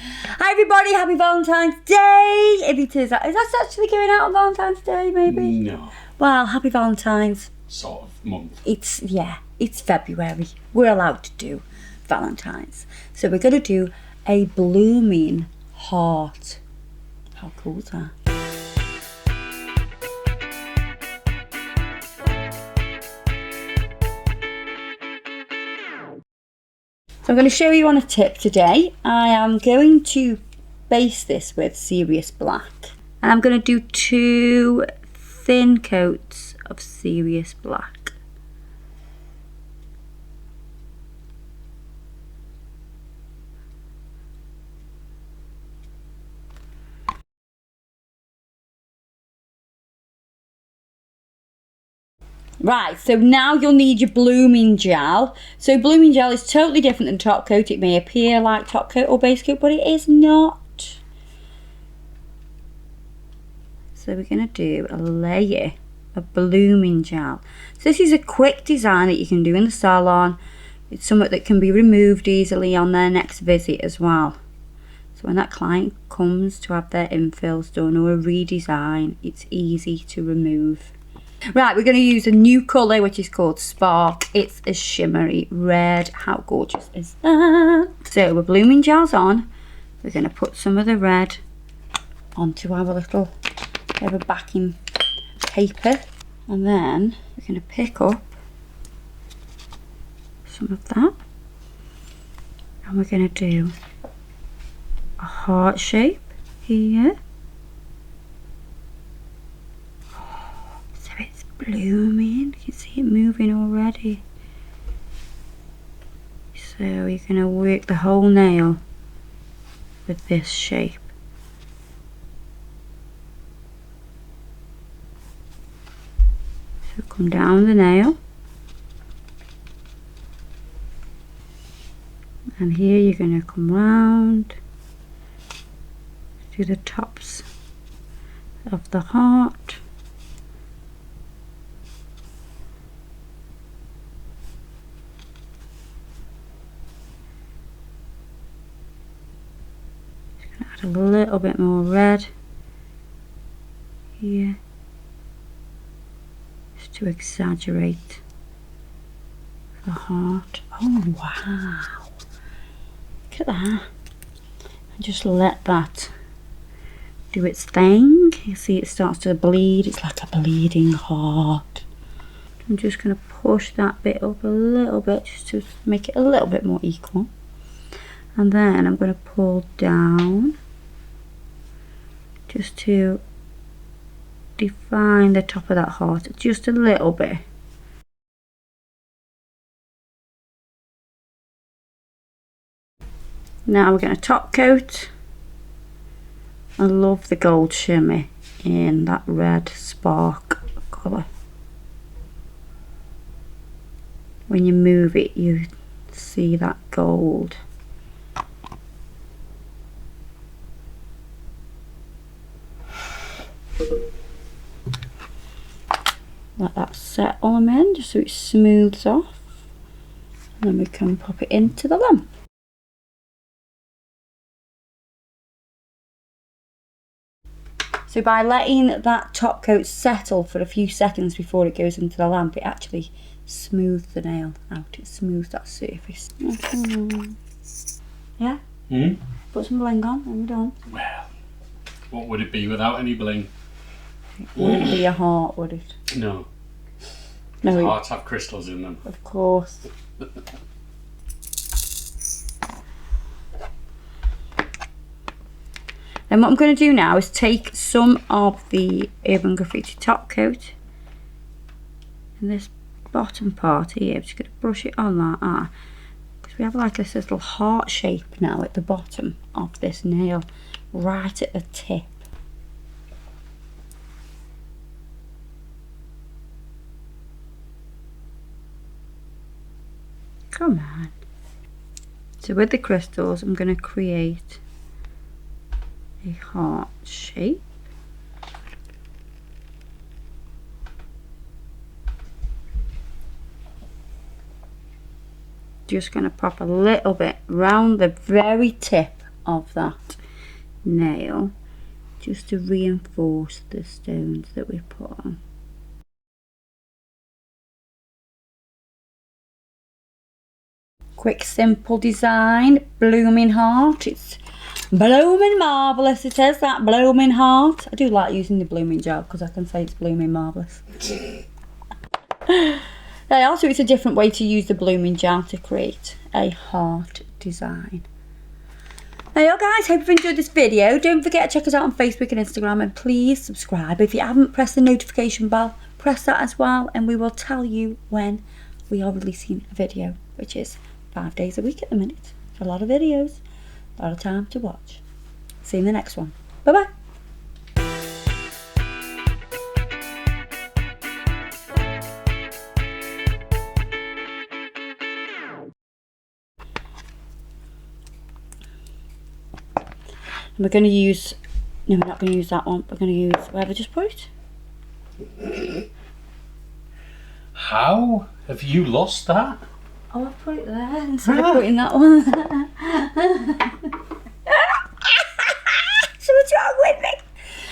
Hi everybody, happy Valentine's Day! If it is that actually going out on Valentine's Day, maybe? No. Well, happy Valentine's. Sort of month. It's February. We're allowed to do Valentine's. So we're going to do a blooming heart. How cool is that? So I'm going to show you on a tip today. I am going to base this with Serious Black. And I'm going to do 2 thin coats of Serious Black. Right, so now you'll need your blooming gel. So blooming gel is totally different than top coat. It may appear like top coat or base coat, but it is not. So we're going to do a layer of blooming gel. So this is a quick design that you can do in the salon. It's something that can be removed easily on their next visit as well. So when that client comes to have their infills done or a redesign, it's easy to remove. Right, we're going to use a new colour which is called Spark. It's a shimmery red. How gorgeous is that? So we're blooming gels on. We're going to put some of the red onto our little bit of a backing paper. And then we're going to pick up some of that. And we're going to do a heart shape here. Blooming, you can see it moving already. So you're going to work the whole nail with this shape. So come down the nail, and here you're going to come round to the tops of the heart. A little bit more red here, just to exaggerate the heart. Oh wow, look at that. And just let that do its thing. You see it starts to bleed. It's like a bleeding heart. I'm just going to push that bit up a little bit just to make it a little bit more equal, and then I'm going to pull down just to define the top of that heart just a little bit. Now we're going to top coat. I love the gold shimmer in that red spark colour. When you move it, you see that gold. Let that set on in just so it smooths off, and then we can pop it into the lamp. So by letting that top coat settle for a few seconds before it goes into the lamp, it actually smooths the nail out. It smooths that surface. Yeah? Put some bling on and we're done. Well, what would it be without any bling? It wouldn't be a heart, would it? No. No. Hearts have crystals in them. Of course. Then what I'm going to do now is take some of the Urban Graffiti top coat and this bottom part here. I'm just going to brush it on like that, because we have like this little heart shape now at the bottom of this nail, right at the tip. Come on. So with the crystals, I'm going to create a heart shape. Just going to pop a little bit round the very tip of that nail just to reinforce the stones that we put on. Quick simple design, blooming heart. It's blooming marvellous, it is, that blooming heart. I do like using the blooming gel because I can say it's blooming marvellous. Also, it's a different way to use the blooming gel to create a heart design. There you go, guys, hope you've enjoyed this video. Don't forget to check us out on Facebook and Instagram, and please subscribe. If you haven't pressed the notification bell, press that as well, and we will tell you when we are releasing a video, which is 5 days a week at the minute. A lot of videos, a lot of time to watch. See you in the next one. Bye bye. And we're going to use, no, we're not going to use that one. We're going to use where we just put it. How have you lost that? Oh, I put it there instead of putting that one there.